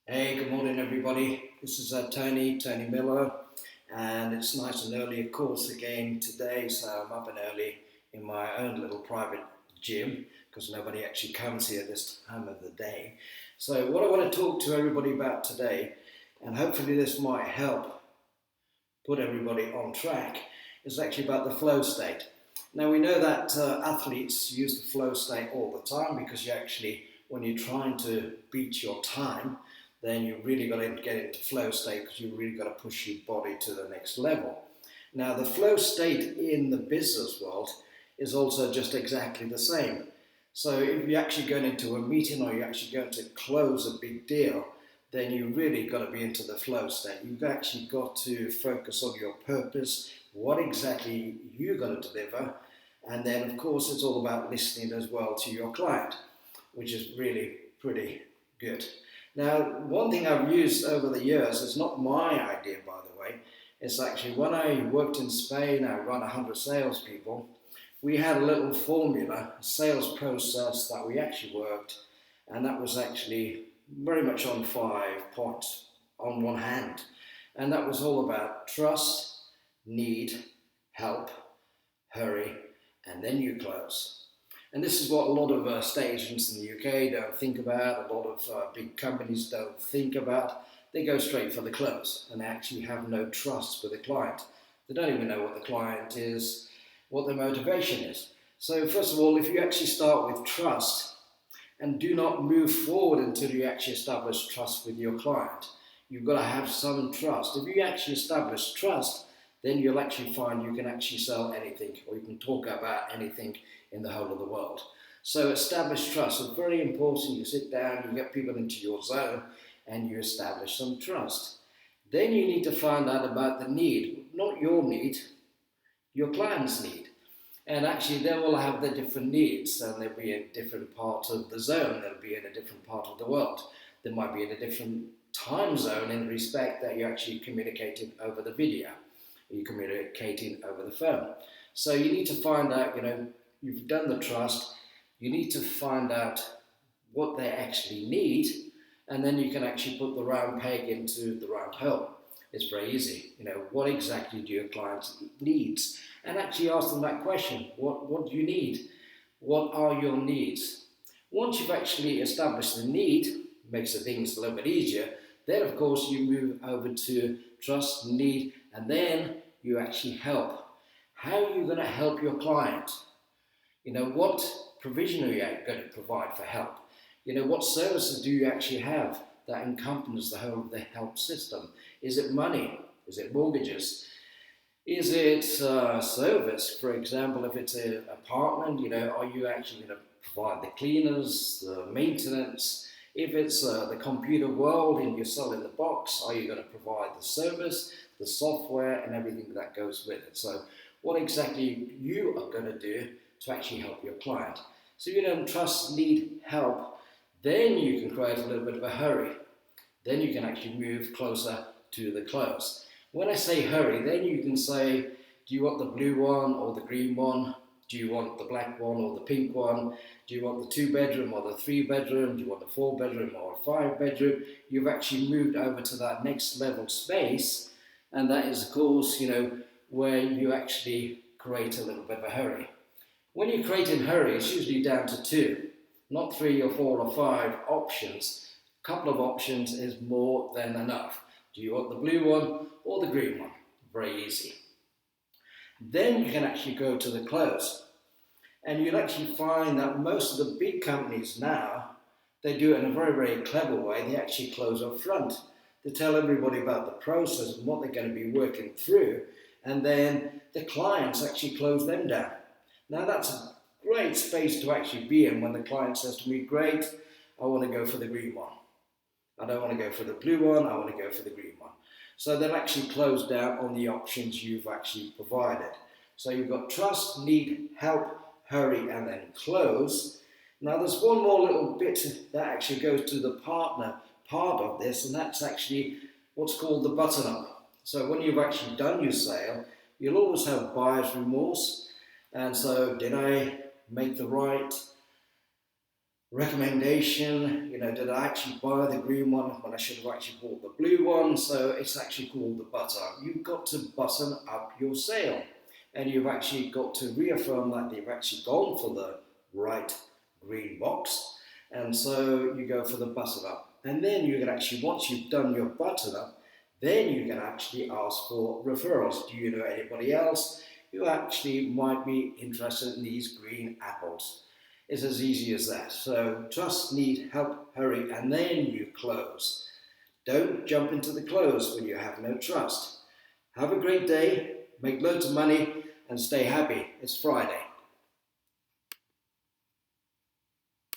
Hey, good morning, everybody. This is Tony Miller, and it's nice and early, of course, again today. So I'm up and early in my own little private gym because nobody actually comes here this time of the day. So, what I want to talk to everybody about today, and hopefully this might help put everybody on track, is actually about the flow state. Now, we know that athletes use the flow state all the time because you actually, when you're trying to beat your time, then you really got to get into flow state because you really got to push your body to the next level. Now, the flow state in the business world is also just exactly the same. So, if you're actually going into a meeting or you're actually going to close a big deal, then you really got to be into the flow state. You've actually got to focus on your purpose, what exactly you're going to deliver, and then, of course, it's all about listening as well to your client, which is really pretty good. Now, one thing I've used over the years is not my idea, by the way. It's actually when I worked in Spain, I run 100 salespeople. We had a little formula, a sales process that we actually worked, and that was actually very much on 5 points on one hand. And that was all about trust, need, help, hurry, and then you close. And this is what a lot of estate agents in the UK don't think about, a lot of big companies don't think about. They go straight for the close and they actually have no trust with the client. They don't even know what the client is, what their motivation is. So, first of all, if you actually start with trust and do not move forward until you actually establish trust with your client, you've got to have some trust. If you actually establish trust, then you'll actually find you can actually sell anything or you can talk about anything in the whole of the world. So establish trust. It's very important. You sit down, you get people into your zone, and you establish some trust. Then you need to find out about the need, not your need, your client's need. And actually, they will have their different needs, and they'll be in different parts of the zone. They'll be in a different part of the world. They might be in a different time zone in respect that you're actually communicating over the video, you're communicating over the phone. So you need to find out, you've done the trust, you need to find out what they actually need, and then you can actually put the round peg into the round hole. It's very easy. What exactly do your clients needs? And actually ask them that question. What do you need? What are your needs? Once you've actually established the need, makes the things a little bit easier, then of course you move over to trust, need, and then you actually help. How are you going to help your client? What provision are you going to provide for help? What services do you actually have that encompasses the whole of the help system? Is it money? Is it mortgages? Is it service? For example, if it's an apartment, are you actually going to provide the cleaners, the maintenance? If it's the computer world and you're selling the box, are you going to provide the service, the software, and everything that goes with it? So, what exactly you are going to do to actually help your client? So, if you don't trust, need help, then you can create a little bit of a hurry. Then you can actually move closer to the close. When I say hurry, then you can say, do you want the blue one or the green one? Do you want the black one or the pink one? Do you want the 2 bedroom or the 3 bedroom? Do you want the 4 bedroom or a 5 bedroom? You've actually moved over to that next level space, and that is, of course, where you actually create a little bit of a hurry. When you create in hurry, it's usually down to two, not 3 or 4 or 5 options. A couple of options is more than enough. Do you want the blue one or the green one? Very easy. Then you can actually go to the close. And you'll actually find that most of the big companies now, they do it in a very, very clever way. They actually close up front. They tell everybody about the process and what they're going to be working through. And then the clients actually close them down. Now that's a great space to actually be in when the client says to me, great, I want to go for the green one. I don't want to go for the blue one, I want to go for the green one. So they'll actually close down on the options you've actually provided. So you've got trust, need, help, hurry, and then close. Now there's one more little bit that actually goes to the partner part of this, and that's actually what's called the button up. So when you've actually done your sale, you'll always have buyer's remorse. And so, did I make the right recommendation, did I actually buy the green one when I should have actually bought the blue one? So it's actually called the butter. You've got to button up your sale, and you've actually got to reaffirm that you've actually gone for the right green box, and so you go for the button up. And then you can actually, once you've done your button up, then you can actually ask for referrals. Do you know anybody else who actually might be interested in these green apples? It's as easy as that. So trust, need, help, hurry, and then you close. Don't jump into the close when you have no trust. Have a great day, make loads of money, and stay happy. It's Friday.